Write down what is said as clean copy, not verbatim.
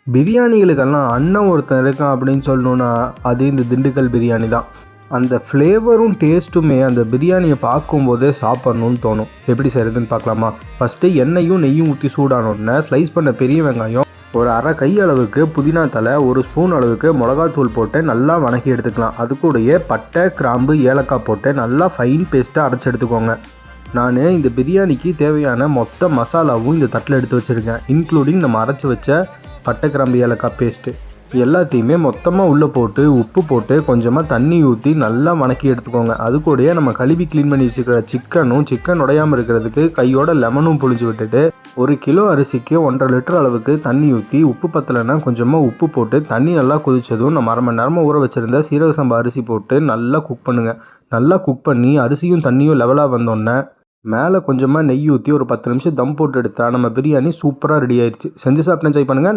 பிரியாணிகளுக்கெல்லாம் அண்ணன் ஒருத்தன் இருக்கான் அப்படின்னு சொல்லணுன்னா அது இந்த திண்டுக்கல் பிரியாணி தான். அந்த ஃப்ளேவரும் டேஸ்ட்டுமே அந்த பிரியாணியை பார்க்கும்போதே சாப்பிட்ணுன்னு தோணும். எப்படி செய்கிறதுன்னு பார்க்கலாமா? ஃபஸ்ட்டு எண்ணெயும் நெய்யும் ஊற்றி சூடானோடனே ஸ்லைஸ் பண்ண பெரிய வெங்காயம், ஒரு அரை கை அளவுக்கு புதினா தலை, ஒரு ஸ்பூன் அளவுக்கு மிளகாத்தூள் போட்டு நல்லா வணக்கி எடுத்துக்கலாம். அது கூடயே பட்டை, கிராம்பு, ஏலக்காய் போட்டு நல்லா ஃபைன் பேஸ்ட்டாக அரைச்சி எடுத்துக்கோங்க. நான் இந்த பிரியாணிக்கு தேவையான மொத்த மசாலாவும் இந்த தட்டில் எடுத்து வச்சுருக்கேன். இன்க்ளூடிங் நம்ம அரைச்சி வச்ச பட்டை, கிராம்பு, ஏலக்காய் பேஸ்ட்டு எல்லாத்தையுமே மொத்தமாக உள்ளே போட்டு உப்பு போட்டு கொஞ்சமாக தண்ணி ஊற்றி நல்லா வணக்கி எடுத்துக்கோங்க. அது கூடயே நம்ம கழுவி க்ளீன் பண்ணி வச்சுக்கிற சிக்கன் உடையாமல் இருக்கிறதுக்கு கையோட லெமனும் புழிஞ்சு விட்டுட்டு 1 கிலோ அரிசிக்கு 1.5 லிட்டர் அளவுக்கு தண்ணி ஊற்றி உப்பு பத்தலைன்னா கொஞ்சமாக உப்பு போட்டு தண்ணி நல்லா கொதிச்சதும் நம்ம அரை மணி நேரமாக ஊற வச்சுருந்த சீரக சம்பா அரிசி போட்டு நல்லா குக் பண்ணுங்கள். நல்லா குக் பண்ணி அரிசியும் தண்ணியும் லெவலாக வந்தோடனே மேலே கொஞ்சமாக நெய் ஊற்றி ஒரு 10 நிமிஷம் தம் போட்டு எடுத்தால் நம்ம பிரியாணி சூப்பராக ரெடி ஆயிடுச்சு. செஞ்சு சாப்பிட்டு என்ஜாய் பண்ணுங்கள்.